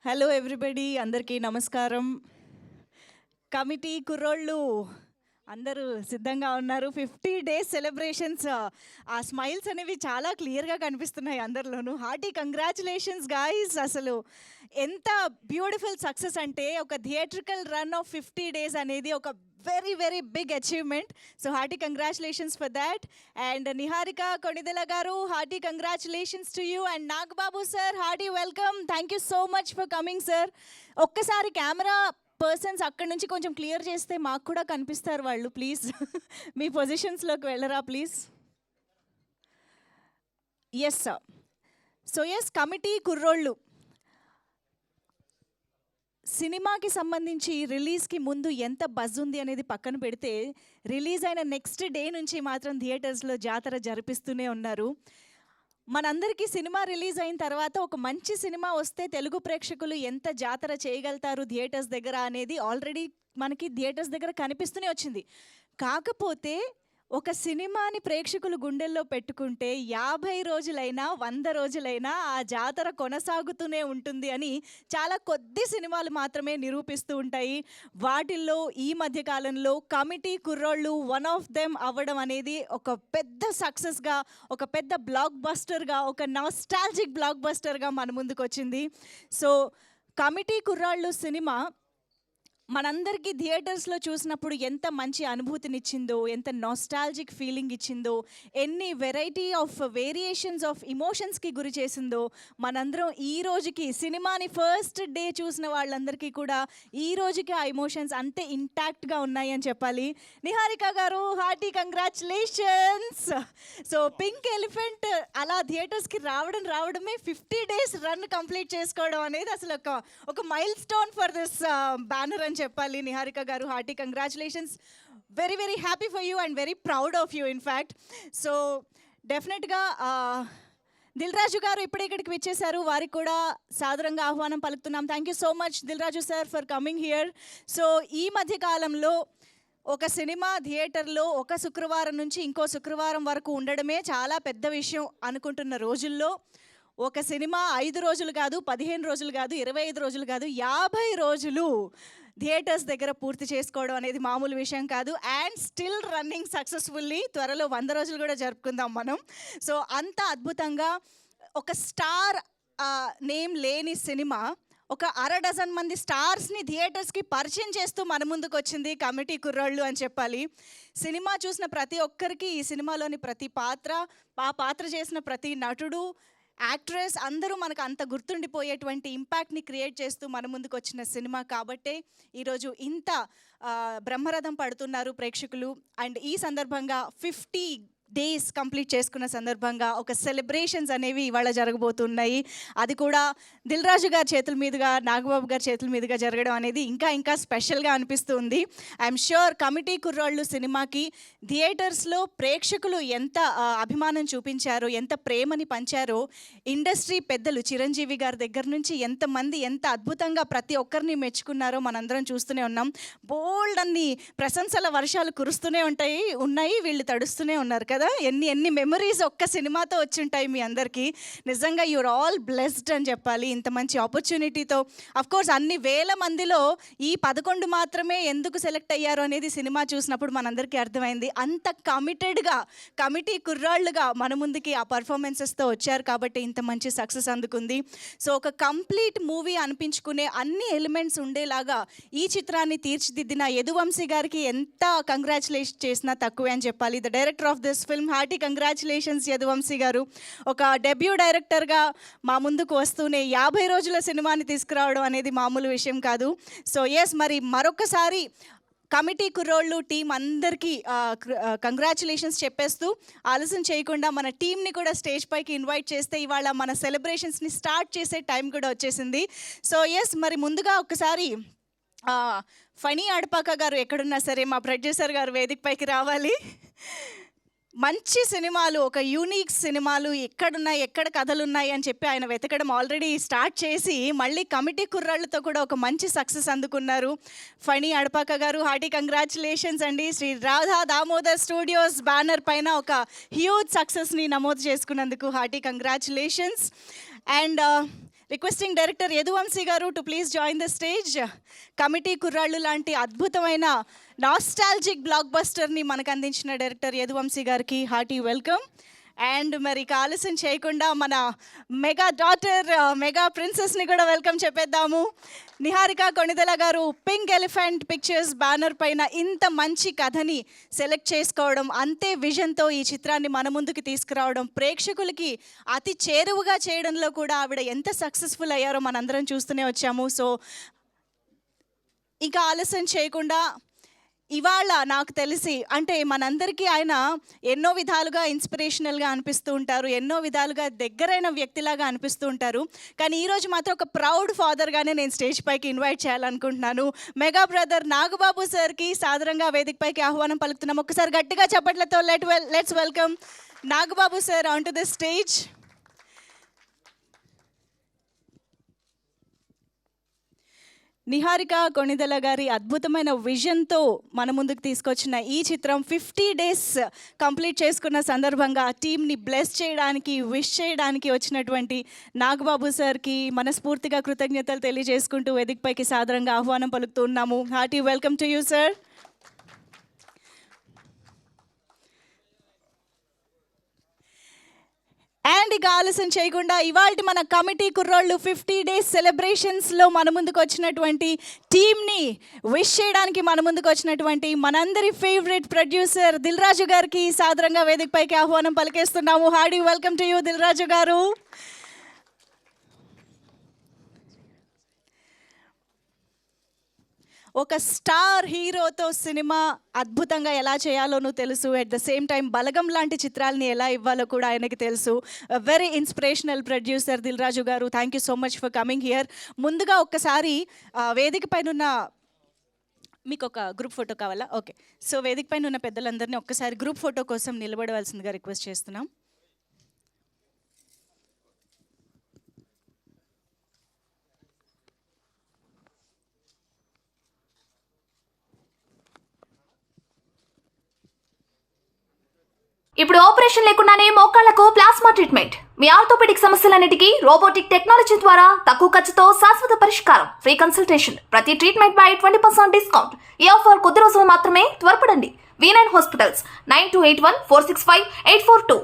Hello everybody, అందరికీ నమస్కారం. Committee కుర్రోళ్ళు అందరూ సిద్ధంగా ఉన్నారు. 50 డేస్ సెలబ్రేషన్స్, ఆ స్మైల్స్ అనేవి చాలా క్లియర్గా కనిపిస్తున్నాయి అందరిలోనూ. Hearty congratulations guys. అసలు ఎంత బ్యూటిఫుల్ సక్సెస్ అంటే, ఒక థియేట్రికల్ రన్ ఆఫ్ 50 డేస్ అనేది ఒక very very big achievement. So hearty congratulations for that. And Niharika Konidela garu, hearty congratulations to you. And Nagababu sir, hearty welcome. Thank you so much for coming sir. ఒక్కసారి camera persons అక్కడ నుంచి కొంచెం clear చేస్తే మాకు కూడా కనిపిస్తారు వాళ్ళు. ప్లీజ్ మీ పొజిషన్స్లోకి వెళ్ళరా please. Yes sir. So yes, Committee Kurrollu సినిమాకి సంబంధించి రిలీజ్కి ముందు ఎంత బజ్ ఉంది అనేది పక్కన పెడితే, రిలీజ్ అయిన నెక్స్ట్ డే నుంచి మాత్రం థియేటర్స్లో జాతర జరిపిస్తూనే ఉన్నారు. మనందరికీ సినిమా రిలీజ్ అయిన తర్వాత ఒక మంచి సినిమా వస్తే తెలుగు ప్రేక్షకులు ఎంత జాతర చేయగలుగుతారు థియేటర్స్ దగ్గర అనేది ఆల్రెడీ మనకి థియేటర్స్ దగ్గర కనిపిస్తూనే వచ్చింది. కాకపోతే ఒక సినిమాని ప్రేక్షకులు గుండెల్లో పెట్టుకుంటే 50 రోజులైనా 100 రోజులైనా ఆ జాతర కొనసాగుతూనే ఉంటుంది అని చాలా కొద్ది సినిమాలు మాత్రమే నిరూపిస్తూ ఉంటాయి. వాటిల్లో ఈ మధ్యకాలంలో కమిటీ కుర్రోళ్ళు వన్ ఆఫ్ దెమ్ అవ్వడం అనేది ఒక పెద్ద సక్సెస్గా, ఒక పెద్ద బ్లాక్ బస్టర్గా, ఒక నాస్టాల్జిక్ బ్లాక్ బస్టర్గా మన ముందుకు వచ్చింది. సో కమిటీ కుర్రాళ్ళు సినిమా మనందరికీ థియేటర్స్లో చూసినప్పుడు ఎంత మంచి అనుభూతినిచ్చిందో, ఎంత నాస్టాల్జిక్ ఫీలింగ్ ఇచ్చిందో, ఎన్ని వెరైటీ ఆఫ్ వేరియేషన్స్ ఆఫ్ ఇమోషన్స్కి గురి చేసిందో, మనందరం ఈ రోజుకి సినిమాని ఫస్ట్ డే చూసిన వాళ్ళందరికీ కూడా ఈ రోజుకి ఆ ఇమోషన్స్ అంతే ఇంటాక్ట్గా ఉన్నాయి అని చెప్పాలి. నిహారిక గారు, hearty congratulations. So pink elephant అలా థియేటర్స్కి రావడమే 50 డేస్ రన్ కంప్లీట్ చేసుకోవడం అనేది అసలు ఒక mile stone for this banner అని చెప్పాలి. నిహారిక గారు, hearty congratulations. Very very happy for you and very proud of you in fact. So డెఫినెట్గా దిల్ రాజు గారు ఇప్పుడే ఇక్కడికి వచ్చేసారు. వారికి కూడా సాదరంగా ఆహ్వానం పలుకుతున్నాం. Thank you so much Dil Raju sir for coming here. So ఈ మధ్య కాలంలో ఒక సినిమా థియేటర్లో ఒక శుక్రవారం నుంచి ఇంకో శుక్రవారం వరకు ఉండడమే చాలా పెద్ద విషయం అనుకుంటున్న రోజుల్లో, ఒక సినిమా 5 రోజులు కాదు, 15 రోజులు కాదు, 25 రోజులు కాదు, 50 రోజులు థియేటర్స్ దగ్గర పూర్తి చేసుకోవడం అనేది మామూలు విషయం కాదు. And still running successfully. త్వరలో 100 రోజులు కూడా జరుపుకుందాం మనం. సో అంత అద్భుతంగా ఒక స్టార్ నేమ్ లేని సినిమా ఒక 1/2 మంది స్టార్స్ని థియేటర్స్కి పరిచయం చేస్తూ మన ముందుకు వచ్చింది కమిటీ కుర్రాళ్ళు అని చెప్పాలి. సినిమా చూసిన ప్రతి ఒక్కరికి ఈ సినిమాలోని ప్రతి పాత్ర, ఆ పాత్ర చేసిన ప్రతి నటుడు, యాక్ట్రెస్ అందరూ మనకు అంత గుర్తుండిపోయేటువంటి ఇంపాక్ట్ని క్రియేట్ చేస్తూ మన ముందుకు వచ్చిన సినిమా కాబట్టే ఈరోజు ఇంత బ్రహ్మరథం పడుతున్నారు ప్రేక్షకులు. అండ్ ఈ సందర్భంగా 50 డేస్ కంప్లీట్ చేసుకున్న సందర్భంగా ఒక సెలబ్రేషన్స్ అనేవి ఇవాళ జరగబోతున్నాయి. అది కూడా దిల్ రాజు గారి చేతుల మీదుగా, నాగబాబు గారి చేతుల మీదుగా జరగడం అనేది ఇంకా ఇంకా స్పెషల్గా అనిపిస్తుంది. ఐఎమ్ ష్యూర్ కమిటీ కుర్రాళ్ళు సినిమాకి థియేటర్స్లో ప్రేక్షకులు ఎంత అభిమానం చూపించారో, ఎంత ప్రేమని పంచారో, ఇండస్ట్రీ పెద్దలు చిరంజీవి గారి దగ్గర నుంచి ఎంతమంది ఎంత అద్భుతంగా ప్రతి ఒక్కరిని మెచ్చుకున్నారో మనందరం చూస్తూనే ఉన్నాం. బోల్డ్ అన్ని ప్రశంసల వర్షాలు కురుస్తూనే ఉన్నాయి, వీళ్ళు తడుస్తూనే ఉన్నారు కదా. ఎన్ని మెమరీస్ ఒక్క సినిమాతో వచ్చుంటాయి మీ అందరికీ. నిజంగా యూర్ ఆల్ బ్లెస్డ్ అని చెప్పాలి ఇంత మంచి ఆపర్చునిటీతో. అఫ్కోర్స్ అన్ని వేల మందిలో ఈ 11 మాత్రమే ఎందుకు సెలెక్ట్ అయ్యారు అనేది సినిమా చూసినప్పుడు మనందరికీ అర్థమైంది. అంత కమిటెడ్గా, కమిటీ కుర్రాళ్ళుగా మన ముందుకి ఆ పర్ఫార్మెన్సెస్తో వచ్చారు కాబట్టి ఇంత మంచి సక్సెస్ అందుకుంది. సో ఒక కంప్లీట్ మూవీ అనిపించుకునే అన్ని ఎలిమెంట్స్ ఉండేలాగా ఈ చిత్రాన్ని తీర్చిదిద్దిన యదువంశీ గారికి ఎంత కంగ్రాచులేషన్ చేసినా తక్కువే అని చెప్పాలి. The director of this film, hearty congratulations Yaduvanshi గారు. ఒక డెబ్యూ డైరెక్టర్గా మా ముందుకు వస్తూనే 50 రోజుల సినిమాని తీసుకురావడం అనేది మామూలు విషయం కాదు. సో ఎస్, మరి మరొకసారి కమిటీ కుర్రోళ్ళు టీం అందరికీ కంగ్రాచులేషన్స్ చెప్పేస్తూ ఆలస్యం చేయకుండా మన టీంని కూడా స్టేజ్ పైకి ఇన్వైట్ చేస్తే ఇవాళ మన సెలబ్రేషన్స్ని స్టార్ట్ చేసే టైం కూడా వచ్చేసింది. సో ఎస్, మరి ముందుగా ఒకసారి ఫనీ అడపాక గారు ఎక్కడున్నా సరే మా ప్రొడ్యూసర్ గారు వేదిక పైకి రావాలి. మంచి సినిమాలు, ఒక యూనిక్ సినిమాలు ఎక్కడున్నాయి, ఎక్కడ కథలు ఉన్నాయి అని చెప్పి ఆయన వెతకడం ఆల్రెడీ స్టార్ట్ చేసి మళ్ళీ కమిటీ కుర్రాళ్ళతో కూడా ఒక మంచి సక్సెస్ అందుకున్నారు. ఫణి అడపాక గారు, హార్టీ కంగ్రాచులేషన్స్ అండి. శ్రీ రాధా దామోదర్ స్టూడియోస్ బ్యానర్ పైన ఒక హ్యూజ్ సక్సెస్ని నమోదు చేసుకున్నందుకు hearty congratulations. And requesting director Yaduvamshi garu to please join the stage. Committee Kurrallu లాంటి అద్భుతమైన నాస్టాల్జిక్ బ్లాక్ బస్టర్ని మనకు అందించిన డైరెక్టర్ యదువంశీ గారికి హార్టీ వెల్కమ్. అండ్ మరి ఆలస్యం చేయకుండా మన మెగా డాటర్ మెగా ప్రిన్సెస్ని కూడా వెల్కమ్ చెప్పేద్దాము. నిహారిక కొణిదెల గారు పింక్ ఎలిఫెంట్ పిక్చర్స్ బ్యానర్ పైన ఇంత మంచి కథని సెలెక్ట్ చేసుకోవడం, అంతే విజన్తో ఈ చిత్రాన్ని మన ముందుకు తీసుకురావడం, ప్రేక్షకులకి అతి చేరువుగా చేయడంలో కూడా ఆవిడ ఎంత సక్సెస్ఫుల్ అయ్యారో మనందరం చూస్తూనే వచ్చాము. సో ఇంకా ఆలస్యం చేయకుండా ఇవాళ నాకు తెలిసి అంటే మనందరికీ ఆయన ఎన్నో విధాలుగా ఇన్స్పిరేషనల్గా అనిపిస్తూ ఉంటారు, ఎన్నో విధాలుగా దగ్గరైన వ్యక్తిలాగా అనిపిస్తూ ఉంటారు. కానీ ఈరోజు మాత్రం ఒక ప్రౌడ్ ఫాదర్గానే నేను స్టేజ్ పైకి ఇన్వైట్ చేయాలనుకుంటున్నాను. మెగా బ్రదర్ నాగబాబు సార్కి సాదరంగా వేదిక పైకి ఆహ్వానం పలుకుతున్నాం. ఒకసారి గట్టిగా చప్పట్లతో let's welcome Nagababu sir on to the stage. Niharika Konidela గారి అద్భుతమైన విజన్తో మన ముందుకు తీసుకొచ్చిన ఈ చిత్రం 50 డేస్ కంప్లీట్ చేసుకున్న సందర్భంగా టీమ్ని బ్లెస్ చేయడానికి, విష్ చేయడానికి వచ్చినటువంటి నాగబాబు సార్కి మనస్ఫూర్తిగా కృతజ్ఞతలు తెలియజేసుకుంటూ వేదికపైకి సాదరంగా ఆహ్వానం పలుకుతున్నాము. Hearty welcome to you sir. And ఇక ఆలస్యం చేయకుండా ఇవాళ మన కమిటీ కుర్రోళ్ళు 50 డేస్ సెలబ్రేషన్స్లో మన ముందుకు వచ్చినటువంటి టీమ్ని విష్ చేయడానికి మన ముందుకు వచ్చినటువంటి మనందరి ఫేవరెట్ ప్రొడ్యూసర్ దిల్ రాజు గారికి సాదరంగా వేదికపైకి ఆహ్వానం పలికేస్తున్నాము. Hearty welcome to you Dil Raju garu. ఒక స్టార్ హీరోతో సినిమా అద్భుతంగా ఎలా చేయాలోనూ తెలుసు, at the same time Balagam లాంటి చిత్రాలని ఎలా ఇవ్వాలో కూడా ఆయనకి తెలుసు. Very inspirational producer Dil Raju garu, thank you so much for coming here. ముందుగా ఒక్కసారి వేదిక పైన ఉన్న మీకు ఒక గ్రూప్ ఫోటో కావాలా? ఓకే, సో వేదిక పైన ఉన్న పెద్దలందరినీ ఒక్కసారి గ్రూప్ ఫోటో కోసం నిలబడవలసిందిగా రిక్వెస్ట్ చేస్తున్నాం. ఇప్పుడు ఆపరేషన్ లేకుండానే మోకాళ్లకు ప్లాస్మా ట్రీట్మెంట్. మీ ఆర్థోపెడిక్ సమస్యలన్నిటికీ రోబోటిక్ టెక్నాలజీ ద్వారా తక్కువ ఖర్చుతో శాశ్వత పరిష్కారం. Free consultation. ప్రతి ట్రీట్మెంట్ పై 20% డిస్కౌంట్. ఈ ఆఫర్ కొద్ది రోజులు మాత్రమే. త్వరపడండి. V9 hospitals 9281465842.